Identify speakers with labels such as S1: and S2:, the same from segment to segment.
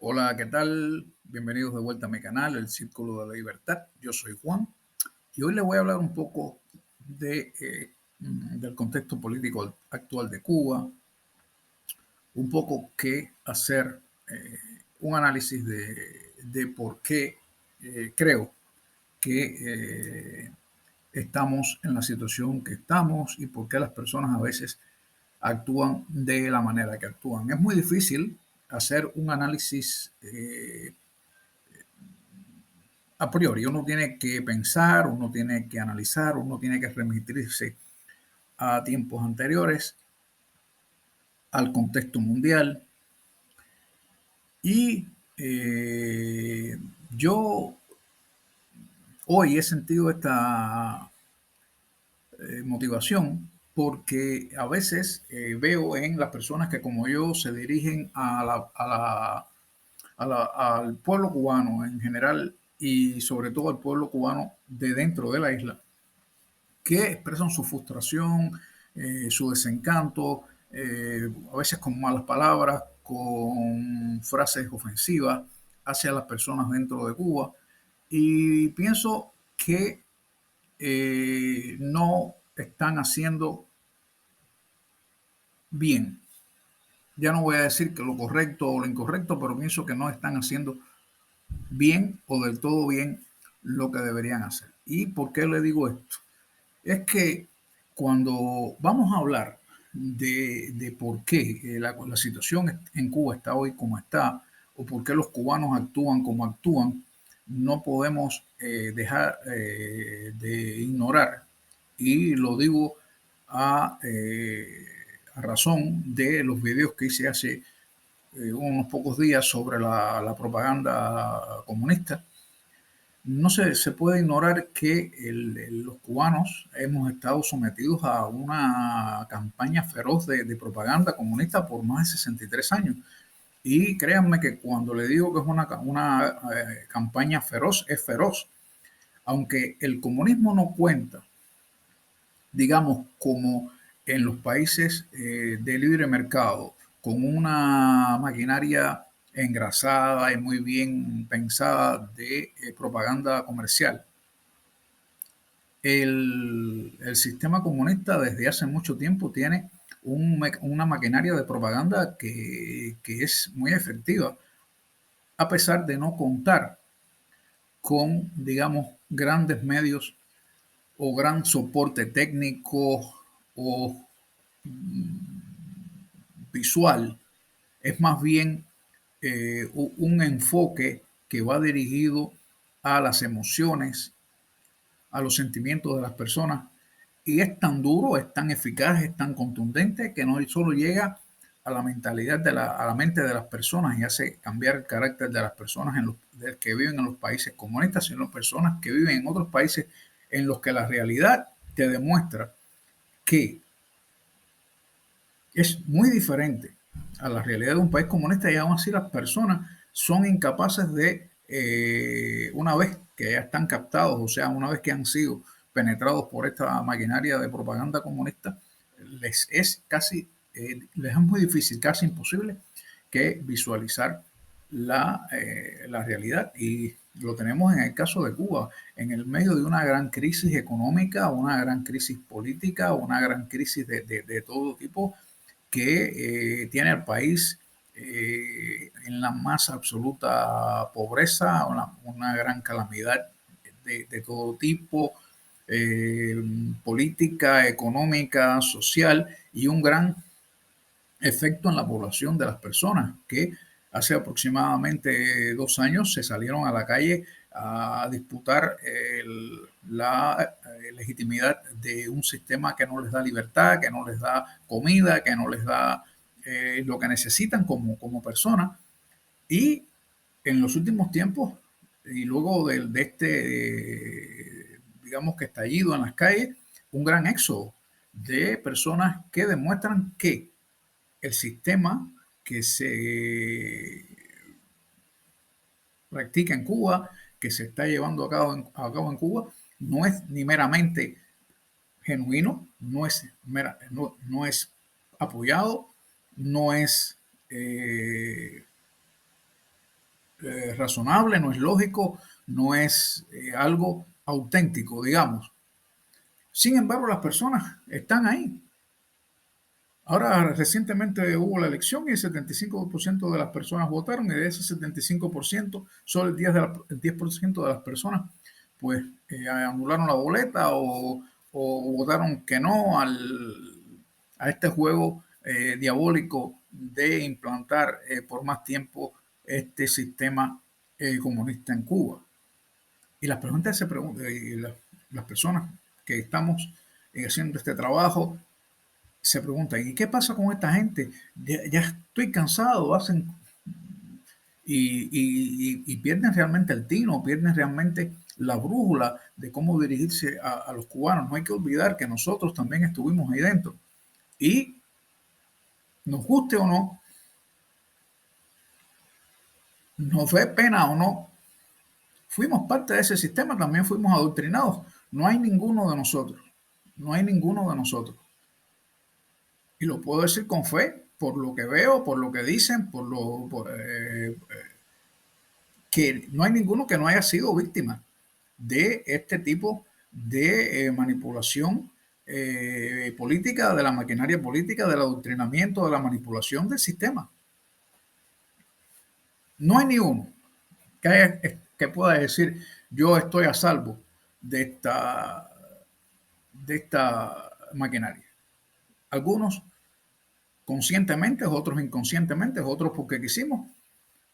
S1: Hola, ¿qué tal? Bienvenidos de vuelta a mi canal, El Círculo de la Libertad. Yo soy Juan y hoy les voy a hablar un poco del contexto político actual de Cuba, un poco qué hacer, un análisis de por qué creo que estamos en la situación que estamos y por qué las personas a veces actúan de la manera que actúan. Es muy difícil hacer un análisis a priori. Uno tiene que pensar, uno tiene que analizar, uno tiene que remitirse a tiempos anteriores, al contexto mundial. Y yo hoy he sentido esta motivación porque a veces veo en las personas que como yo se dirigen al pueblo cubano en general y sobre todo al pueblo cubano de dentro de la isla, que expresan su frustración, su desencanto, a veces con malas palabras, con frases ofensivas hacia las personas dentro de Cuba. Y pienso que no están haciendo bien. Ya no voy a decir que lo correcto o lo incorrecto, pero pienso que no están haciendo bien o del todo bien lo que deberían hacer. ¿Y por qué le digo esto? Es que cuando vamos a hablar de por qué la situación en Cuba está hoy como está, o por qué los cubanos actúan como actúan, no podemos dejar de ignorar, y lo digo a razón de los videos que hice hace unos pocos días sobre la propaganda comunista. No se puede ignorar que los cubanos hemos estado sometidos a una campaña feroz de propaganda comunista por más de 63 años. Y créanme que cuando le digo que es una campaña feroz, es feroz. Aunque el comunismo no cuenta, digamos, como en los países de libre mercado, con una maquinaria engrasada y muy bien pensada de propaganda comercial. El sistema comunista desde hace mucho tiempo tiene una maquinaria de propaganda que es muy efectiva, a pesar de no contar con, digamos, grandes medios o gran soporte técnico o visual. Es más bien un enfoque que va dirigido a las emociones, a los sentimientos de las personas, y es tan duro, es tan eficaz, es tan contundente que no solo llega a la mentalidad a la mente de las personas y hace cambiar el carácter de las personas que viven en los países comunistas, sino personas que viven en otros países en los que la realidad te demuestra que es muy diferente a la realidad de un país comunista, y aún así las personas son incapaces de, una vez que ya están captados, o sea, una vez que han sido penetrados por esta maquinaria de propaganda comunista, les es muy difícil, casi imposible, que visualizar la realidad. Y lo tenemos en el caso de Cuba, en el medio de una gran crisis económica, una gran crisis política, una gran crisis de todo tipo, que tiene al país en la más absoluta pobreza, una gran calamidad de todo tipo, eh, política, económica, social, y un gran efecto en la población de las personas que hace aproximadamente 2 años se salieron a la calle a disputar la legitimidad de un sistema que no les da libertad, que no les da comida, que no les da lo que necesitan como personas. Y en los últimos tiempos, y luego de este, digamos que estallido en las calles, un gran éxodo de personas que demuestran que el sistema que se practica en Cuba, que se está llevando a cabo en Cuba, no es ni meramente genuino, no es apoyado, no es razonable, no es lógico, no es algo auténtico, digamos. Sin embargo, las personas están ahí. Ahora, recientemente hubo la elección y el 75% de las personas votaron, y de ese 75%, solo el 10% de las personas pues anularon la boleta o votaron que no a este juego diabólico de implantar por más tiempo este sistema comunista en Cuba. Y las preguntas se preguntan, y las personas que estamos haciendo este trabajo se preguntan, ¿y qué pasa con esta gente? Ya estoy cansado, hacen y pierden realmente el tino, pierden realmente la brújula de cómo dirigirse a los cubanos. No hay que olvidar que nosotros también estuvimos ahí dentro. Y nos guste o no, nos dé pena o no, fuimos parte de ese sistema, también fuimos adoctrinados. No hay ninguno de nosotros, no hay ninguno de nosotros. Y lo puedo decir con fe, por lo que veo, por lo que dicen, que no hay ninguno que no haya sido víctima de este tipo de manipulación política, de la maquinaria política, del adoctrinamiento, de la manipulación del sistema. No hay ni uno que pueda decir yo estoy a salvo de esta maquinaria. Algunos conscientemente, otros inconscientemente, otros porque quisimos,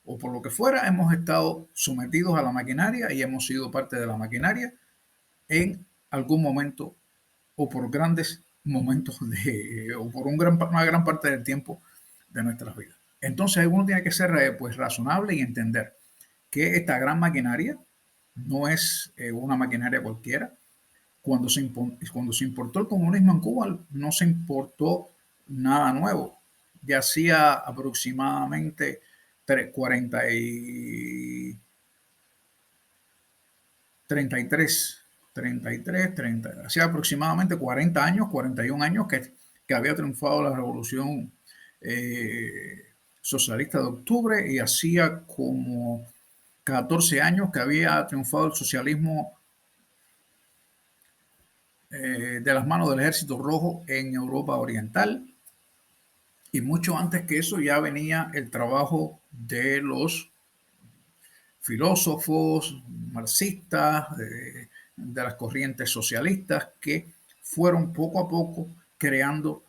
S1: o por lo que fuera, hemos estado sometidos a la maquinaria y hemos sido parte de la maquinaria en algún momento o por grandes momentos o por una gran parte del tiempo de nuestras vidas. Entonces uno tiene que ser pues razonable y entender que esta gran maquinaria no es una maquinaria cualquiera. Cuando se importó el comunismo en Cuba, no se importó nada nuevo. Ya hacía aproximadamente 40 y 33, 33, 30, hacía aproximadamente 40 años, 41 años que había triunfado la revolución socialista de octubre, y hacía como 14 años que había triunfado el socialismo de las manos del Ejército Rojo en Europa Oriental. Y mucho antes que eso ya venía el trabajo de los filósofos marxistas, de las corrientes socialistas, que fueron poco a poco creando,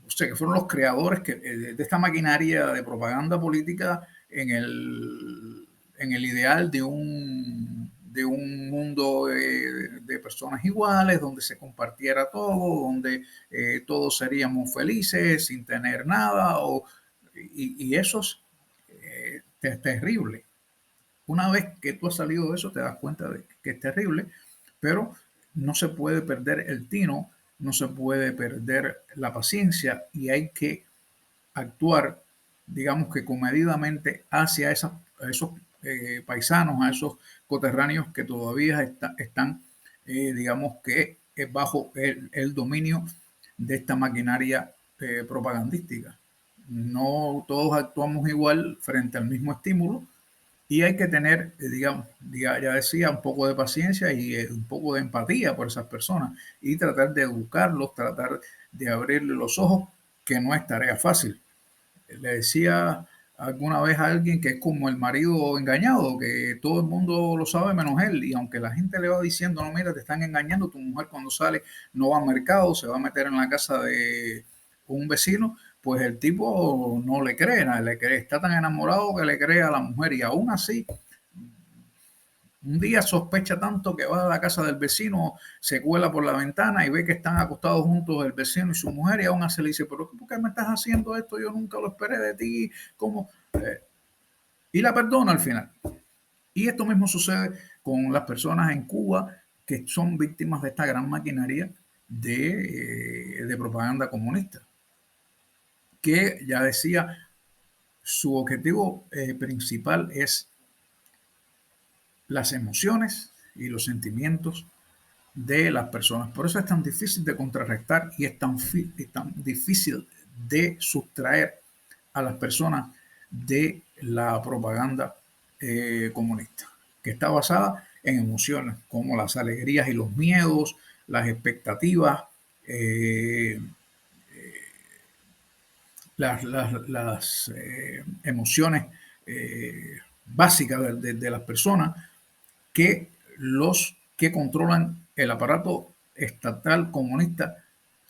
S1: o sea, que fueron los creadores de esta maquinaria de propaganda política en el ideal de un mundo de personas iguales, donde se compartiera todo, donde todos seríamos felices sin tener nada, y eso es terrible. Una vez que tú has salido de eso, te das cuenta de que es terrible, pero no se puede perder el tino, no se puede perder la paciencia, y hay que actuar, digamos que comedidamente, hacia a esos paisanos, a esos coterráneos que todavía están, digamos que bajo el dominio de esta maquinaria propagandística. No todos actuamos igual frente al mismo estímulo, y hay que tener, digamos, ya decía, un poco de paciencia y un poco de empatía por esas personas, y tratar de educarlos, tratar de abrirle los ojos, que no es tarea fácil. Le decía alguna vez a alguien que es como el marido engañado, que todo el mundo lo sabe menos él, y aunque la gente le va diciendo, no, mira, te están engañando, tu mujer cuando sale no va al mercado, se va a meter en la casa de un vecino, pues el tipo no le cree, le cree, está tan enamorado que le cree a la mujer, y aún así un día sospecha tanto que va a la casa del vecino, se cuela por la ventana y ve que están acostados juntos el vecino y su mujer, y aún así le dice, pero ¿por qué me estás haciendo esto? Yo nunca lo esperé de ti. ¿Cómo? Y la perdona al final. Y esto mismo sucede con las personas en Cuba que son víctimas de esta gran maquinaria de propaganda comunista, que ya decía, su objetivo principal es las emociones y los sentimientos de las personas. Por eso es tan difícil de contrarrestar, y es tan difícil de sustraer a las personas de la propaganda comunista, que está basada en emociones como las alegrías y los miedos, las expectativas, eh, las emociones básicas de las personas que los que controlan el aparato estatal comunista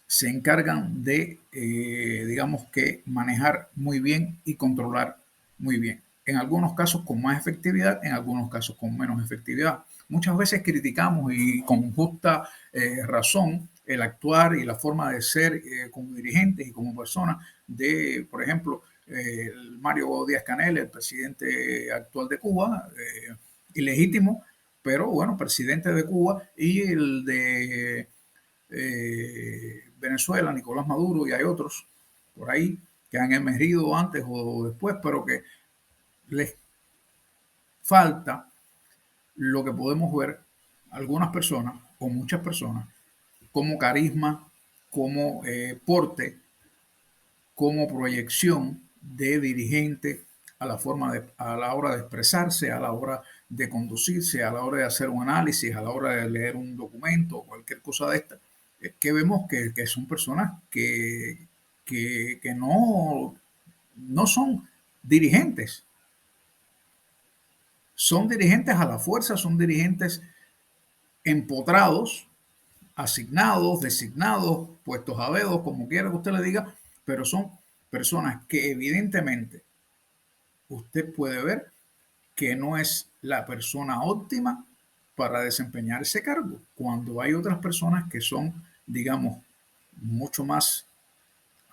S1: se encargan de, digamos que, manejar muy bien y controlar muy bien. En algunos casos con más efectividad, en algunos casos con menos efectividad. Muchas veces criticamos y con justa razón el actuar y la forma de ser como dirigentes y como personas de, por ejemplo, Mario Díaz-Canel, el presidente actual de Cuba, ilegítimo, pero bueno, presidente de Cuba, y el de Venezuela, Nicolás Maduro, y hay otros por ahí que han emergido antes o después, pero que les falta lo que podemos ver algunas personas o muchas personas como carisma, como porte, como proyección de dirigente a la forma a la hora de expresarse, a la hora de conducirse, a la hora de hacer un análisis, a la hora de leer un documento o cualquier cosa de esta, que vemos que son personas que no son dirigentes, son dirigentes a la fuerza, son dirigentes empotrados, asignados, designados, puestos a dedo, como quiera que usted le diga, pero son personas que evidentemente usted puede ver que no es la persona óptima para desempeñar ese cargo, cuando hay otras personas que son, digamos, mucho más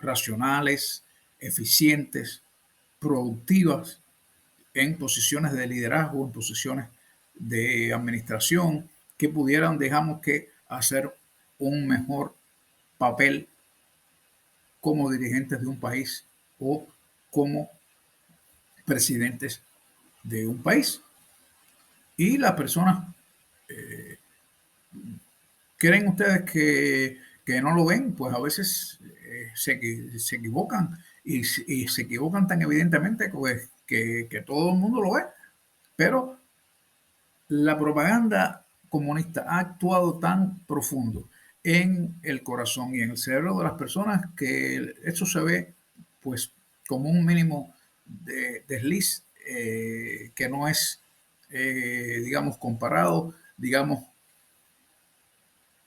S1: racionales, eficientes, productivas en posiciones de liderazgo, en posiciones de administración, que pudieran, digamos que, hacer un mejor papel como dirigentes de un país o como presidentes de un país. Y las personas, ¿creen ustedes que no lo ven? Pues a veces se equivocan y se equivocan tan evidentemente pues, que todo el mundo lo ve. Pero la propaganda comunista ha actuado tan profundo en el corazón y en el cerebro de las personas que eso se ve pues como un mínimo de desliz que no es, digamos, comparado, digamos,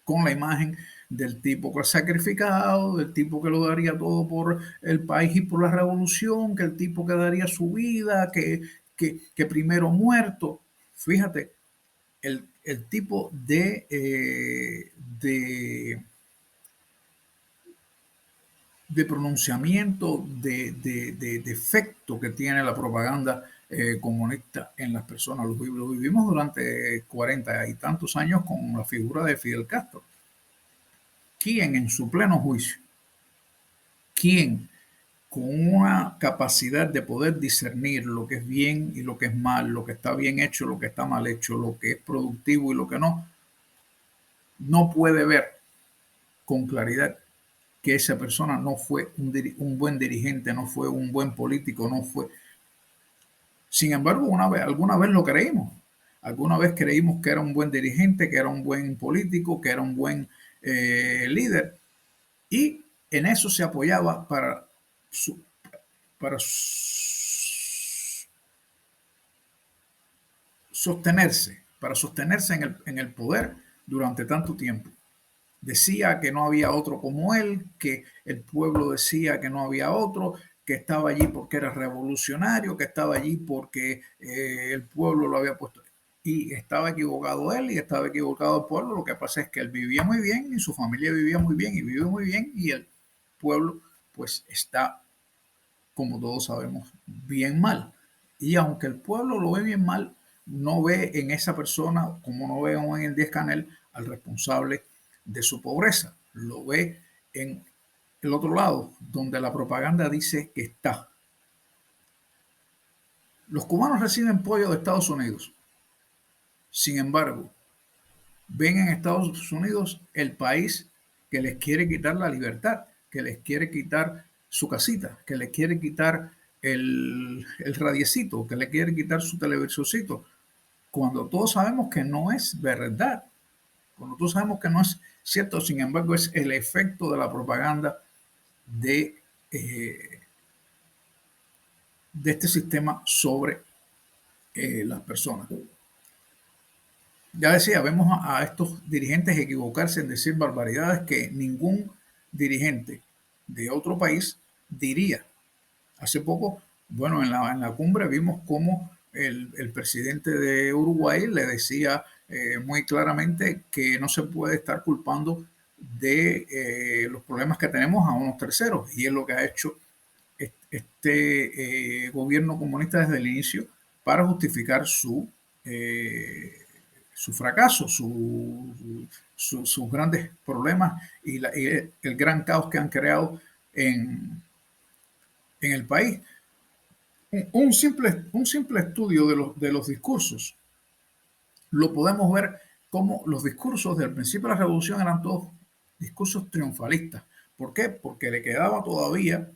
S1: con la imagen del tipo que ha sacrificado, del tipo que lo daría todo por el país y por la revolución, que el tipo que daría su vida, que primero muerto. Fíjate, el tipo de, de pronunciamiento, de efecto que tiene la propaganda comunista en las personas. Lo vivimos durante 40 y tantos años con la figura de Fidel Castro. ¿Quién en su pleno juicio? ¿Quién con una capacidad de poder discernir lo que es bien y lo que es mal, lo que está bien hecho, lo que está mal hecho, lo que es productivo y lo que no, no puede ver con claridad que esa persona no fue un buen dirigente, no fue un buen político, no fue. Sin embargo, alguna vez lo creímos. Alguna vez creímos que era un buen dirigente, que era un buen político, que era un buen líder. Y en eso se apoyaba para sostenerse en el poder durante tanto tiempo. Decía que no había otro como él, que el pueblo decía que no había otro, que estaba allí porque era revolucionario, que estaba allí porque el pueblo lo había puesto. Y estaba equivocado él y estaba equivocado el pueblo. Lo que pasa es que él vivía muy bien y su familia vivía muy bien y vive muy bien y el pueblo pues está, como todos sabemos, bien mal. Y aunque el pueblo lo ve bien mal, no ve en esa persona, como no ve en Díaz Canel, al responsable de su pobreza. Lo ve en el otro lado, donde la propaganda dice que está. Los cubanos reciben pollo de Estados Unidos. Sin embargo, ven en Estados Unidos el país que les quiere quitar la libertad, que les quiere quitar su casita, que les quiere quitar el radiecito, que le quiere quitar su televisorcito, cuando todos sabemos que no es verdad, cuando todos sabemos que no es cierto. Sin embargo, es el efecto de la propaganda de, eh, de este sistema sobre las personas. Ya decía, vemos a estos dirigentes equivocarse en decir barbaridades que ningún dirigente de otro país diría. Hace poco, bueno, en la cumbre vimos cómo el presidente de Uruguay le decía muy claramente que no se puede estar culpando de los problemas que tenemos a unos terceros. Y es lo que ha hecho este gobierno comunista desde el inicio para justificar su fracaso, sus grandes problemas y el gran caos que han creado en el país. Un simple estudio de los discursos lo podemos ver como los discursos del principio de la revolución eran todos discursos triunfalistas. ¿Por qué? Porque le quedaba todavía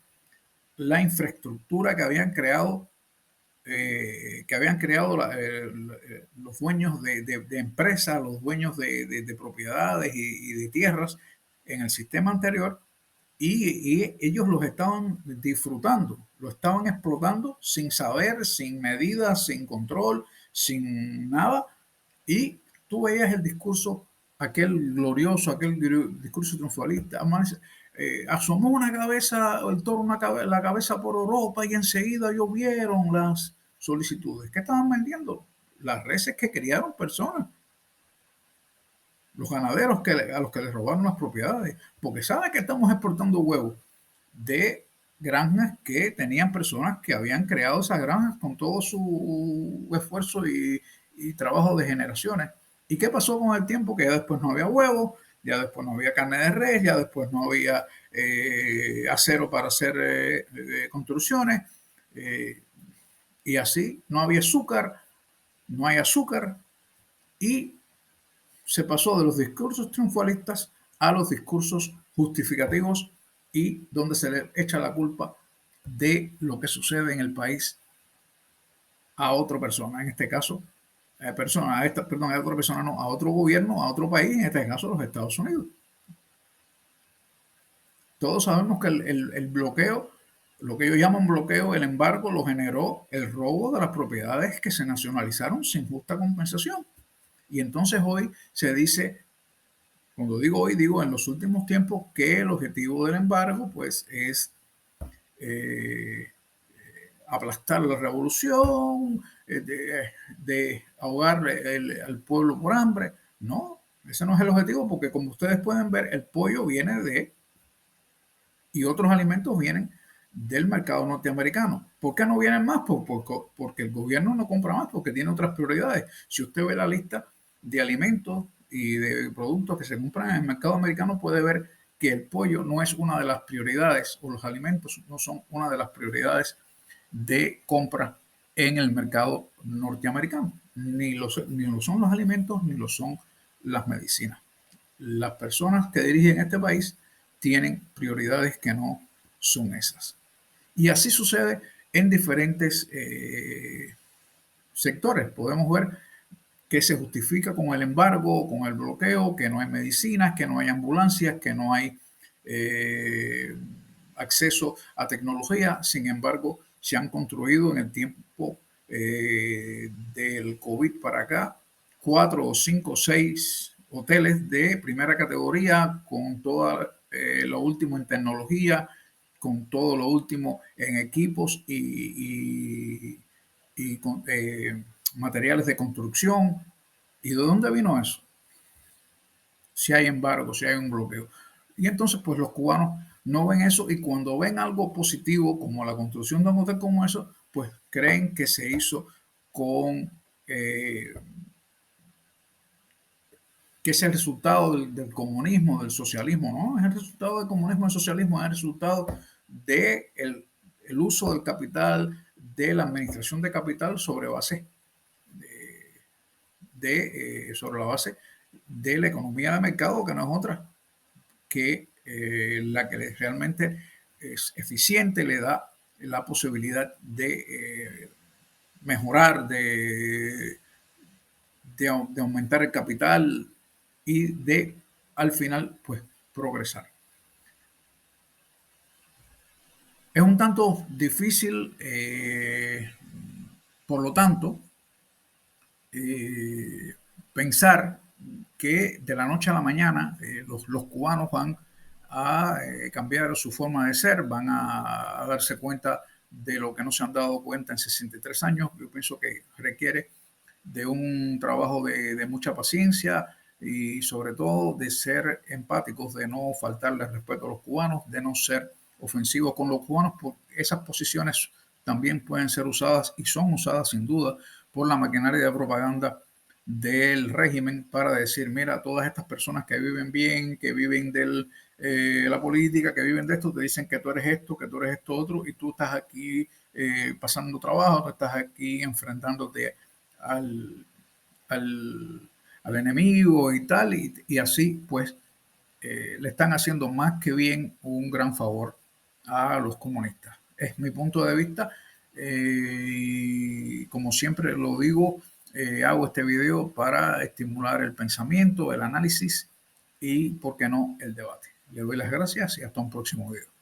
S1: la infraestructura que habían creado los dueños de empresas, los dueños de propiedades y de tierras en el sistema anterior, y ellos los estaban disfrutando, lo estaban explotando sin saber, sin medidas, sin control, sin nada. Y tú veías el discurso, aquel glorioso, aquel discurso triunfalista. Asomó una cabeza, el toro, la cabeza por Europa y enseguida llovieron las solicitudes. ¿Qué estaban vendiendo? Las reses que criaron personas, los ganaderos a los que les robaron las propiedades, porque saben que estamos exportando huevos de granjas que tenían personas que habían creado esas granjas con todo su esfuerzo y trabajo de generaciones. ¿Y qué pasó con el tiempo? Que ya después no había huevos, ya después no había carne de res, ya después no había acero para hacer construcciones, eh, y así no había azúcar, no hay azúcar, y se pasó de los discursos triunfalistas a los discursos justificativos y donde se le echa la culpa de lo que sucede en el país a otra persona, en este caso, a otra persona, no, a otro gobierno, a otro país, en este caso los Estados Unidos. Todos sabemos que el bloqueo, lo que ellos llaman bloqueo, el embargo, lo generó el robo de las propiedades que se nacionalizaron sin justa compensación. Y entonces hoy se dice, cuando digo hoy, digo en los últimos tiempos, que el objetivo del embargo pues es eh, aplastar la revolución, de ahogar al pueblo por hambre. No, ese no es el objetivo, porque como ustedes pueden ver, el pollo viene y otros alimentos vienen del mercado norteamericano. ¿Por qué no vienen más? Porque el gobierno no compra más, porque tiene otras prioridades. Si usted ve la lista de alimentos y de productos que se compran en el mercado americano, puede ver que el pollo no es una de las prioridades, o los alimentos no son una de las prioridades de compra en el mercado norteamericano. Ni lo son los alimentos, ni lo son las medicinas. Las personas que dirigen este país tienen prioridades que no son esas. Y así sucede en diferentes sectores. Podemos ver que se justifica con el embargo, con el bloqueo, que no hay medicinas, que no hay ambulancias, que no hay eh, acceso a tecnología. Sin embargo, se han construido en el tiempo del COVID para acá 4 o 5 o 6 hoteles de primera categoría con todo lo último en tecnología, con todo lo último en equipos y con materiales de construcción. ¿Y de dónde vino eso? Si hay embargo, si hay un bloqueo. Y entonces, pues los cubanos no ven eso, y cuando ven algo positivo como la construcción de un hotel como eso, pues creen que se hizo con eh, que es el resultado del comunismo, del socialismo. No, es el resultado del comunismo, del socialismo, es el resultado del el uso del capital, de la administración de capital sobre base sobre la base de la economía de mercado, que no es otra que la que realmente es eficiente, le da la posibilidad de mejorar, de aumentar el capital y de al final pues progresar. Es un tanto difícil, por lo tanto, eh, pensar que de la noche a la mañana los cubanos van a cambiar su forma de ser, van a darse cuenta de lo que no se han dado cuenta en 63 años. Yo pienso que requiere de un trabajo de mucha paciencia y sobre todo de ser empáticos, de no faltarle respeto a los cubanos, de no ser ofensivos con los cubanos, porque esas posiciones también pueden ser usadas y son usadas sin duda por la maquinaria de propaganda del régimen para decir, mira, todas estas personas que viven bien, que viven de la política, que viven de esto, te dicen que tú eres esto, que tú eres esto otro, y tú estás aquí pasando trabajo, tú estás aquí enfrentándote al, al, al enemigo y tal, y así pues le están haciendo más que bien un gran favor a los comunistas. Es mi punto de vista y como siempre lo digo, hago este video para estimular el pensamiento, el análisis y, por qué no, el debate. Le doy las gracias y hasta un próximo video.